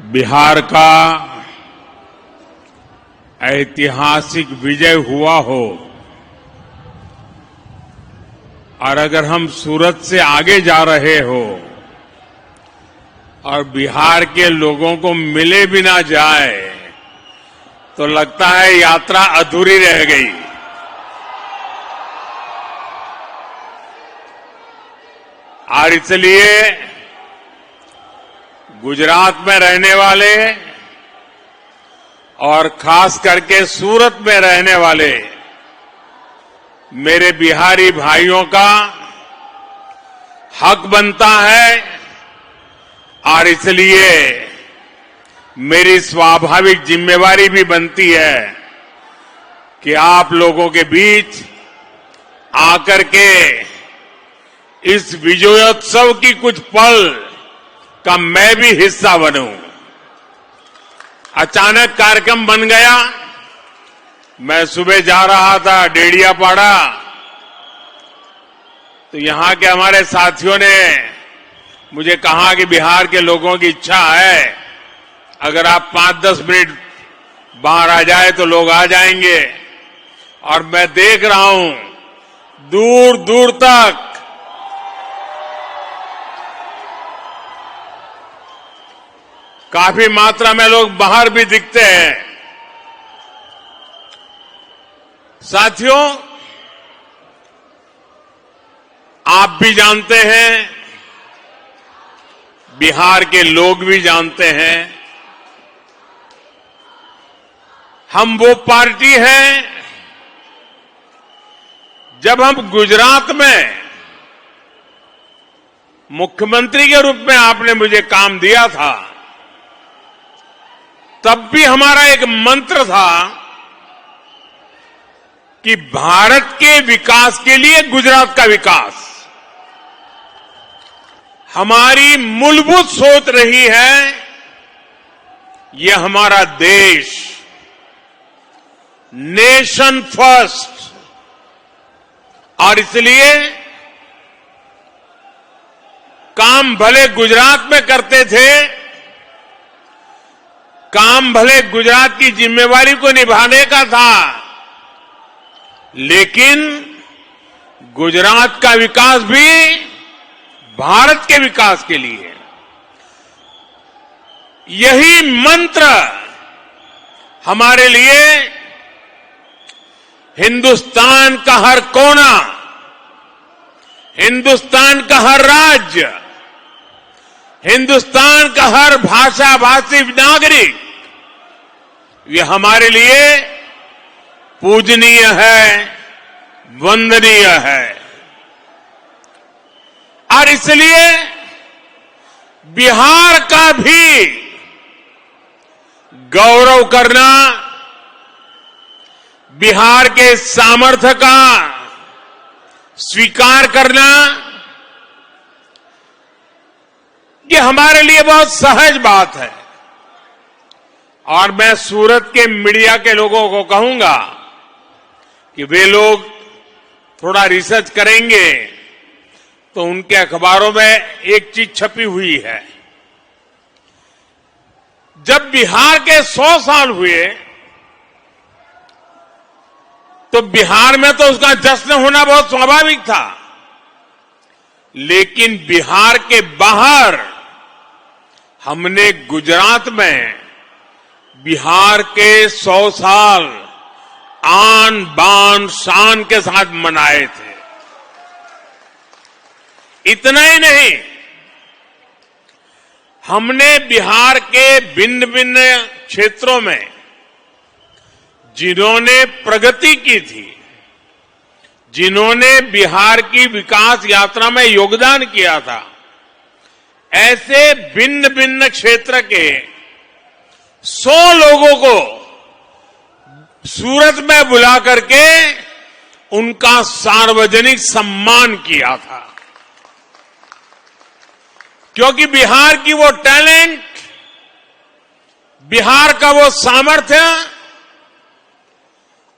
बिहार का ऐतिहासिक विजय हुआ हो और अगर हम सूरत से आगे जा रहे हो और बिहार के लोगों को मिले भी ना जाए तो लगता है यात्रा अधूरी रह गई। और इसलिए गुजरात में रहने वाले और खास करके सूरत में रहने वाले मेरे बिहारी भाइयों का हक बनता है और इसलिए मेरी स्वाभाविक जिम्मेवारी भी बनती है कि आप लोगों के बीच आकर के इस विजयोत्सव की कुछ पल का मैं भी हिस्सा बनूं। अचानक कार्यक्रम बन गया। मैं सुबह जा रहा था डेडियापाड़ा, तो यहां के हमारे साथियों ने मुझे कहा कि बिहार के लोगों की इच्छा है अगर आप 5-10 मिनट बाहर आ जाए तो लोग आ जाएंगे। और मैं देख रहा हूं दूर दूर तक काफी मात्रा में लोग बाहर भी दिखते हैं। साथियों, आप भी जानते हैं, बिहार के लोग भी जानते हैं, हम वो पार्टी हैं। जब हम गुजरात में मुख्यमंत्री के रूप में आपने मुझे काम दिया था, तब भी हमारा एक मंत्र था कि भारत के विकास के लिए गुजरात का विकास। हमारी मूलभूत सोच रही है ये हमारा देश नेशन फर्स्ट, और इसलिए काम भले गुजरात में करते थे, काम भले गुजरात की जिम्मेवारी को निभाने का था, लेकिन गुजरात का विकास भी भारत के विकास के लिए। यही मंत्र हमारे लिए हिंदुस्तान का हर कोना, हिंदुस्तान का हर राज्य, हिंदुस्तान का हर भाषा भाषी नागरिक, ये हमारे लिए पूजनीय है, वंदनीय है। और इसलिए बिहार का भी गौरव करना, बिहार के सामर्थ्य का स्वीकार करना, ये हमारे लिए बहुत सहज बात है। और मैं सूरत के मीडिया के लोगों को कहूंगा कि वे लोग थोड़ा रिसर्च करेंगे तो उनके अखबारों में एक चीज छपी हुई है। जब बिहार के 100 साल हुए तो बिहार में तो उसका जश्न होना बहुत स्वाभाविक था, लेकिन बिहार के बाहर हमने गुजरात में बिहार के 100 साल आन बान शान के साथ मनाए थे। इतना ही नहीं, हमने बिहार के भिन्न भिन्न क्षेत्रों में जिन्होंने प्रगति की थी, जिन्होंने बिहार की विकास यात्रा में योगदान किया था, ऐसे भिन्न भिन्न क्षेत्र के 100 लोगों को सूरत में बुला करके उनका सार्वजनिक सम्मान किया था। क्योंकि बिहार की वो टैलेंट, बिहार का वो सामर्थ्य,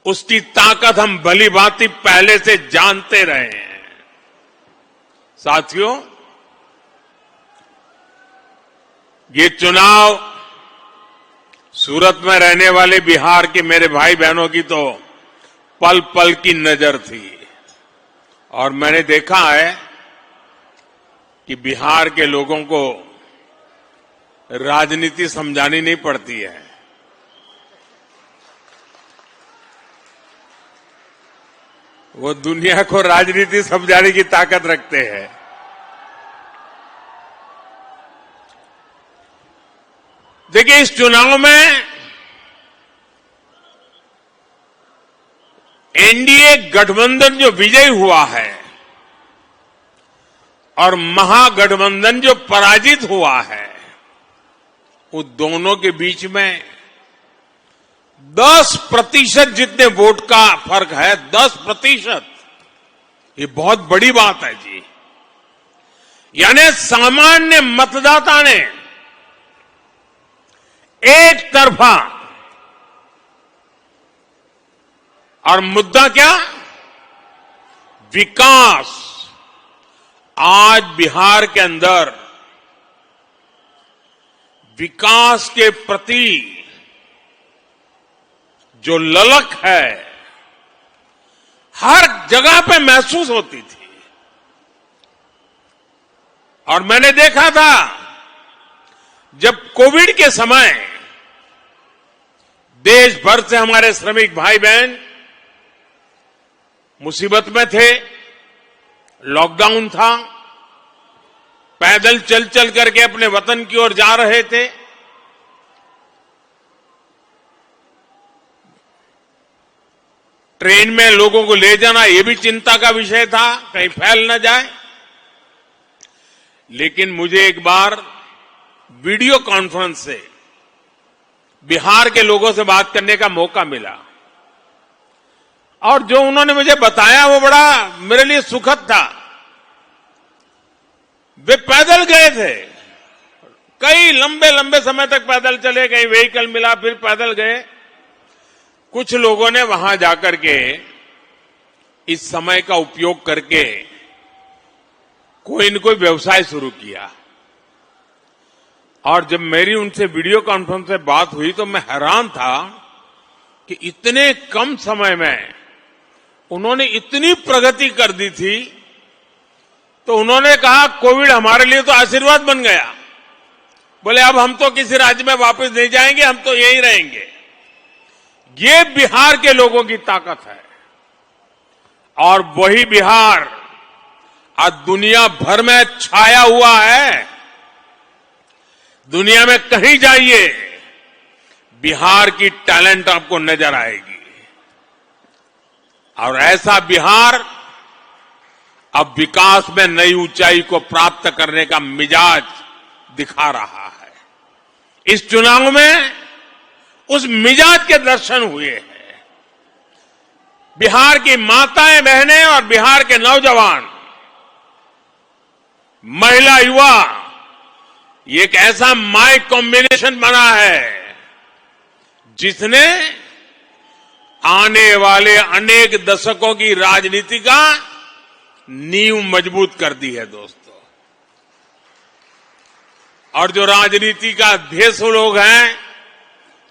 उसकी ताकत हम भली भांति पहले से जानते रहे हैं। साथियों, ये चुनाव सूरत में रहने वाले बिहार के मेरे भाई बहनों की तो पल पल की नजर थी और मैंने देखा है कि बिहार के लोगों को राजनीति समझानी नहीं पड़ती है। वो दुनिया को राजनीति समझाने की ताकत रखते हैं। देखिए, इस चुनाव में एनडीए गठबंधन जो विजयी हुआ है और महागठबंधन जो पराजित हुआ है, उन दोनों के बीच में 10% जितने वोट का फर्क है, 10%। ये बहुत बड़ी बात है जी। यानी सामान्य मतदाता ने एक तरफा, और मुद्दा क्या? विकास। आज बिहार के अंदर विकास के प्रति जो ललक है, हर जगह पे महसूस होती थी। और मैंने देखा था जब कोविड के समय देश भर से हमारे श्रमिक भाई बहन मुसीबत में थे, लॉकडाउन था, पैदल चल चल करके अपने वतन की ओर जा रहे थे। ट्रेन में लोगों को ले जाना यह भी चिंता का विषय था, कहीं फैल न जाए। लेकिन मुझे एक बार वीडियो कॉन्फ्रेंस से बिहार के लोगों से बात करने का मौका मिला और जो उन्होंने मुझे बताया वो बड़ा मेरे लिए सुखद था। वे पैदल गए थे, कई लंबे लंबे समय तक पैदल चले, कहीं व्हीकल मिला फिर पैदल गए। कुछ लोगों ने वहां जाकर के इस समय का उपयोग करके कोई न कोई व्यवसाय शुरू किया। और जब मेरी उनसे वीडियो कॉन्फ्रेंस से बात हुई तो मैं हैरान था कि इतने कम समय में उन्होंने इतनी प्रगति कर दी थी। तो उन्होंने कहा, कोविड हमारे लिए तो आशीर्वाद बन गया। बोले अब हम तो किसी राज्य में वापस नहीं जाएंगे, हम तो यहीं रहेंगे। ये बिहार के लोगों की ताकत है। और वही बिहार आज दुनिया भर में छाया हुआ है। दुनिया में कहीं जाइए, बिहार की टैलेंट आपको नजर आएगी। और ऐसा बिहार अब विकास में नई ऊंचाई को प्राप्त करने का मिजाज दिखा रहा है। इस चुनाव में उस मिजाज के दर्शन हुए हैं। बिहार की माताएं बहनें और बिहार के नौजवान, महिला युवा, ये एक ऐसा माई कॉम्बिनेशन बना है जिसने आने वाले अनेक दशकों की राजनीति का नींव मजबूत कर दी है दोस्तों। और जो राजनीति का अध्यक्ष लोग हैं,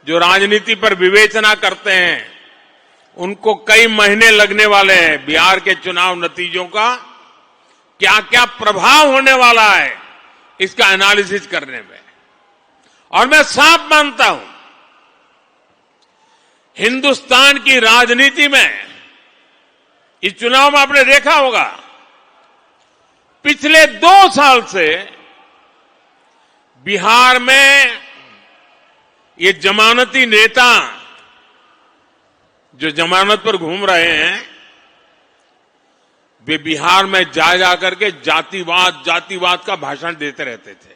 जो राजनीति पर विवेचना करते हैं, उनको कई महीने लगने वाले हैं बिहार के चुनाव नतीजों का क्या क्या प्रभाव होने वाला है इसका एनालिसिस करने में। और मैं साफ मानता हूं, हिंदुस्तान की राजनीति में इस चुनाव में आपने देखा होगा, पिछले 2 साल से बिहार में ये जमानती नेता जो जमानत पर घूम रहे हैं, वे बिहार में जा करके जातिवाद का भाषण देते रहते थे।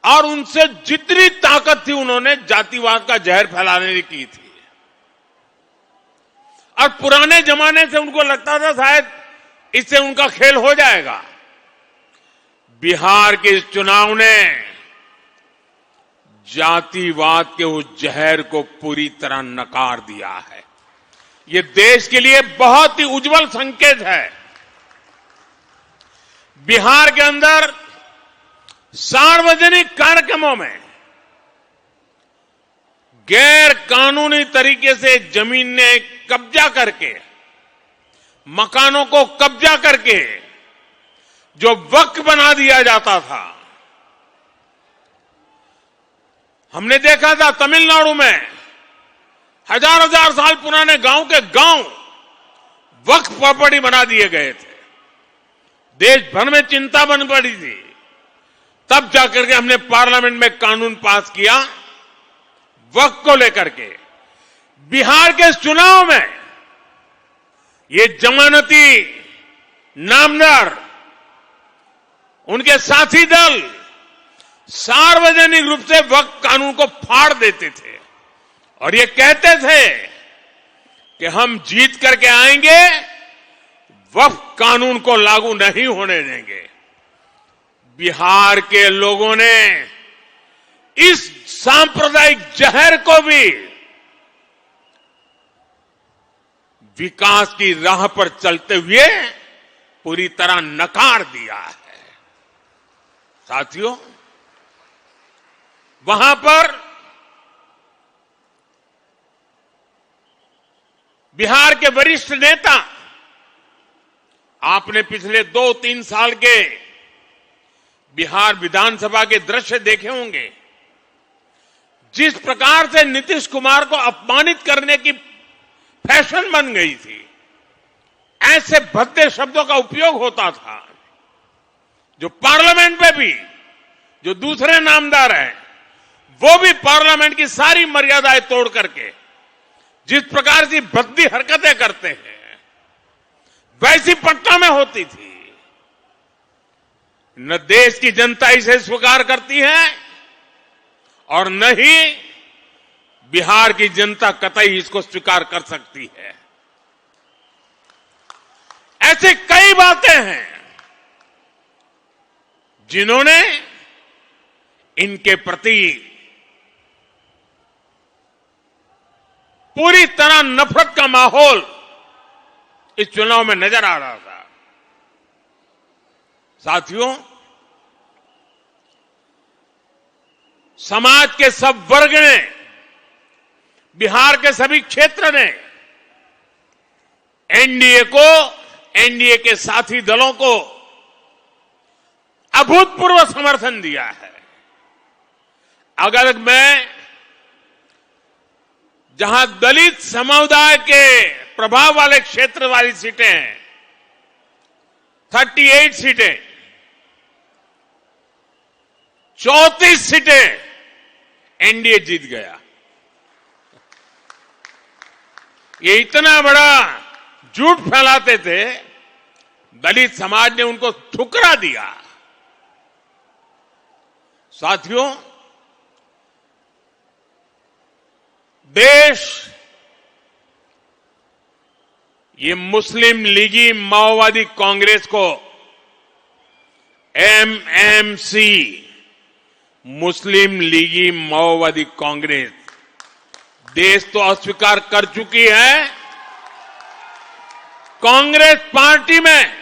और उनसे जितनी ताकत थी उन्होंने जातिवाद का जहर फैलाने की थी। और पुराने जमाने से उनको लगता था शायद इससे उनका खेल हो जाएगा। बिहार के इस चुनाव ने जातिवाद के उस जहर को पूरी तरह नकार दिया है। ये देश के लिए बहुत ही उज्जवल संकेत है। बिहार के अंदर सार्वजनिक कार्यक्रमों में गैर कानूनी तरीके से जमीन ने कब्जा करके, मकानों को कब्जा करके जो वक्फ बना दिया जाता था, हमने देखा था तमिलनाडु में हजार हजार साल पुराने गांव के गांव वक्फ प्रॉपर्टी बना दिए गए थे। देश भर में चिंता बन पड़ी थी। तब जाकर के हमने पार्लियामेंट में कानून पास किया वक्फ को लेकर के। बिहार के चुनाव में ये जमानती नामदार, उनके साथी दल सार्वजनिक रूप से वक्फ कानून को फाड़ देते थे और ये कहते थे कि हम जीत करके आएंगे, वक्फ कानून को लागू नहीं होने देंगे। बिहार के लोगों ने इस सांप्रदायिक जहर को भी विकास की राह पर चलते हुए पूरी तरह नकार दिया है। साथियों, वहां पर बिहार के वरिष्ठ नेता, आपने पिछले 2-3 साल के बिहार विधानसभा के दृश्य देखे होंगे। जिस प्रकार से नीतीश कुमार को अपमानित करने की फैशन बन गई थी, ऐसे भद्दे शब्दों का उपयोग होता था, जो पार्लियामेंट में भी जो दूसरे नामदार हैं वो भी पार्लियामेंट की सारी मर्यादाएं तोड़ करके जिस प्रकार की भद्दी हरकतें करते हैं, वैसी पटना में होती थी। न देश की जनता इसे स्वीकार करती है और न ही बिहार की जनता कतई इसको स्वीकार कर सकती है। ऐसे कई बातें हैं जिन्होंने इनके प्रति पूरी तरह नफरत का माहौल इस चुनाव में नजर आ रहा था। साथियों, समाज के सब वर्ग ने, बिहार के सभी क्षेत्र ने एनडीए को, एनडीए के साथी दलों को अभूतपूर्व समर्थन दिया है। अगर मैं जहां दलित समुदाय के प्रभाव वाले क्षेत्र वाली सीटें हैं, 38 सीटें, 34 सीटें एनडीए जीत गया। ये इतना बड़ा झूठ फैलाते थे, दलित समाज ने उनको ठुकरा दिया। साथियों, देश ये मुस्लिम लीगी माओवादी कांग्रेस को, एमएमसी, मुस्लिम लीगी माओवादी कांग्रेस, देश तो अस्वीकार कर चुकी है। कांग्रेस पार्टी में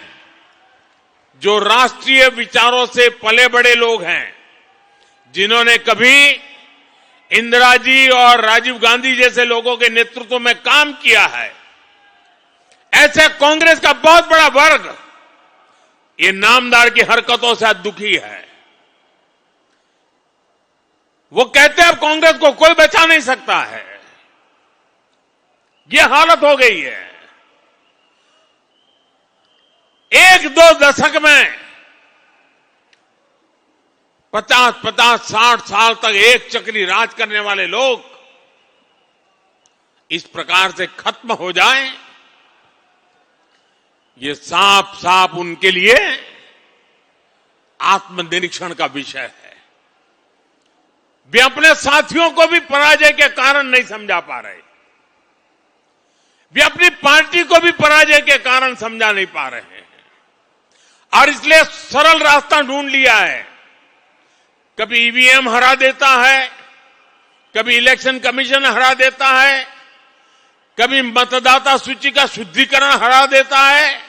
जो राष्ट्रीय विचारों से पले बड़े लोग हैं, जिन्होंने कभी इंदिरा जी और राजीव गांधी जैसे लोगों के नेतृत्व में काम किया है, ऐसे कांग्रेस का बहुत बड़ा वर्ग ये नामदार की हरकतों से दुखी है। वो कहते हैं अब कांग्रेस को कोई बचा नहीं सकता है। ये हालत हो गई है। 1-2 दशक में 50-50, 60 साल तक एक चक्री राज करने वाले लोग इस प्रकार से खत्म हो जाएं, ये साफ साफ उनके लिए आत्मनिरीक्षण का विषय है। वे अपने साथियों को भी पराजय के कारण नहीं समझा पा रहे, वे अपनी पार्टी को भी पराजय के कारण समझा नहीं पा रहे हैं और इसलिए सरल रास्ता ढूंढ लिया है। कभी ईवीएम हरा देता है, कभी इलेक्शन कमीशन हरा देता है, कभी मतदाता सूची का शुद्धिकरण हरा देता है।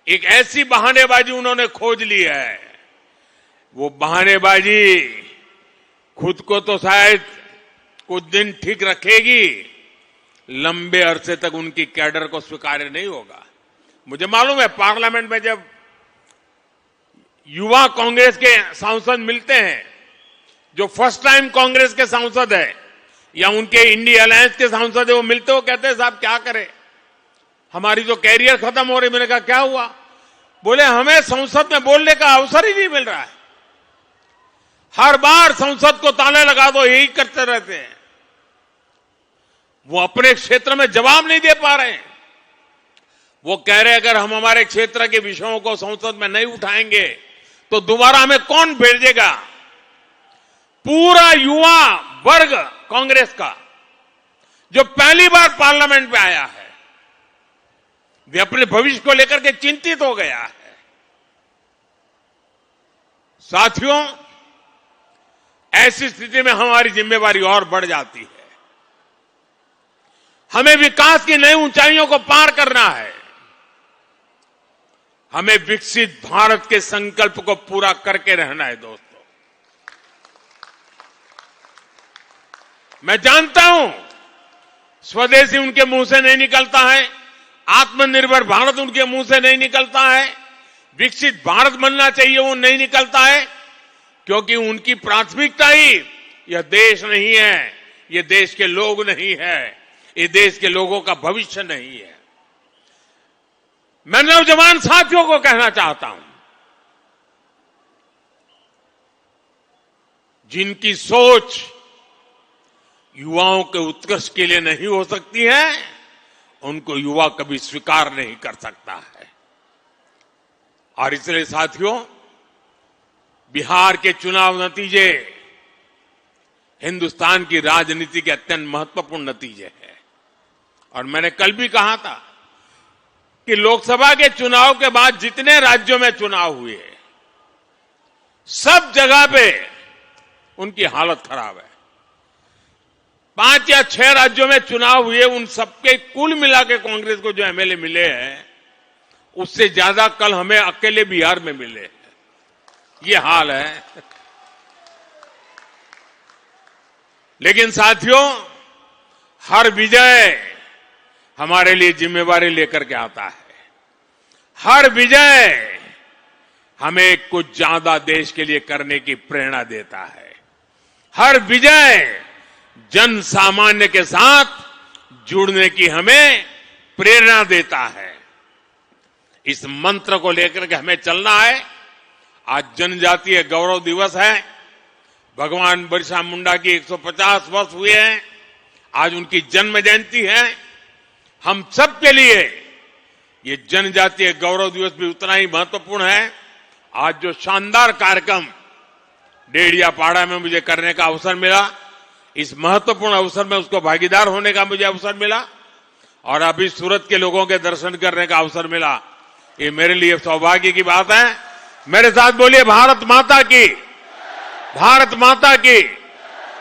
एक ऐसी बहानेबाजी उन्होंने खोज ली है। वो बहानेबाजी खुद को तो शायद कुछ दिन ठीक रखेगी, लंबे अरसे तक उनकी कैडर को स्वीकार्य नहीं होगा। मुझे मालूम है पार्लियामेंट में जब युवा कांग्रेस के सांसद मिलते हैं, जो फर्स्ट टाइम कांग्रेस के सांसद है या उनके इंडिया अलायंस के सांसद है, वो मिलते हो कहते हैं साहब क्या करें, हमारी जो कैरियर खत्म हो रही। मैंने कहा क्या हुआ? बोले हमें संसद में बोलने का अवसर ही नहीं मिल रहा है, हर बार संसद को ताले लगा दो, यही करते रहते हैं। वो अपने क्षेत्र में जवाब नहीं दे पा रहे हैं। वो कह रहे अगर हम हमारे क्षेत्र के विषयों को संसद में नहीं उठाएंगे तो दोबारा हमें कौन भेजेगा? पूरा युवा वर्ग कांग्रेस का जो पहली बार पार्लियामेंट में आया है, वे अपने भविष्य को लेकर के चिंतित हो गया है। साथियों, ऐसी स्थिति में हमारी जिम्मेवारी और बढ़ जाती है। हमें विकास की नई ऊंचाइयों को पार करना है। हमें विकसित भारत के संकल्प को पूरा करके रहना है। दोस्तों, मैं जानता हूं स्वदेशी उनके मुंह से नहीं निकलता है, आत्मनिर्भर भारत उनके मुंह से नहीं निकलता है, विकसित भारत बनना चाहिए वो नहीं निकलता है, क्योंकि उनकी प्राथमिकता ही यह देश नहीं है, ये देश के लोग नहीं है, ये देश के लोगों का भविष्य नहीं है। मैं नौजवान साथियों को कहना चाहता हूं, जिनकी सोच युवाओं के उत्कर्ष के लिए नहीं हो सकती है, उनको युवा कभी स्वीकार नहीं कर सकता है। और इसलिए साथियों, बिहार के चुनाव नतीजे हिंदुस्तान की राजनीति के अत्यंत महत्वपूर्ण नतीजे हैं। और मैंने कल भी कहा था कि लोकसभा के चुनाव के बाद जितने राज्यों में चुनाव हुए, सब जगह पे उनकी हालत खराब है। 5 या 6 राज्यों में चुनाव हुए, उन सबके कुल मिला के कांग्रेस को जो एमएलए मिले हैं, उससे ज्यादा कल हमें अकेले बिहार में मिले हैं। ये हाल है। लेकिन साथियों, हर विजय हमारे लिए जिम्मेवारी लेकर के आता है। हर विजय हमें कुछ ज्यादा देश के लिए करने की प्रेरणा देता है। हर विजय जन सामान्य के साथ जुड़ने की हमें प्रेरणा देता है। इस मंत्र को लेकर के हमें चलना है। आज जनजातीय गौरव दिवस है। भगवान बिरसा मुंडा की 150 वर्ष हुए हैं। आज उनकी जन्म जयंती है। हम सब के लिए ये जनजातीय गौरव दिवस भी उतना ही महत्वपूर्ण है। आज जो शानदार कार्यक्रम डेढ़ियापाड़ा में मुझे करने का अवसर मिला, इस महत्वपूर्ण अवसर में उसको भागीदार होने का मुझे अवसर मिला, और अभी सूरत के लोगों के दर्शन करने का अवसर मिला। ये मेरे लिए सौभाग्य की बात है। मेरे साथ बोलिए भारत माता की, भारत माता की।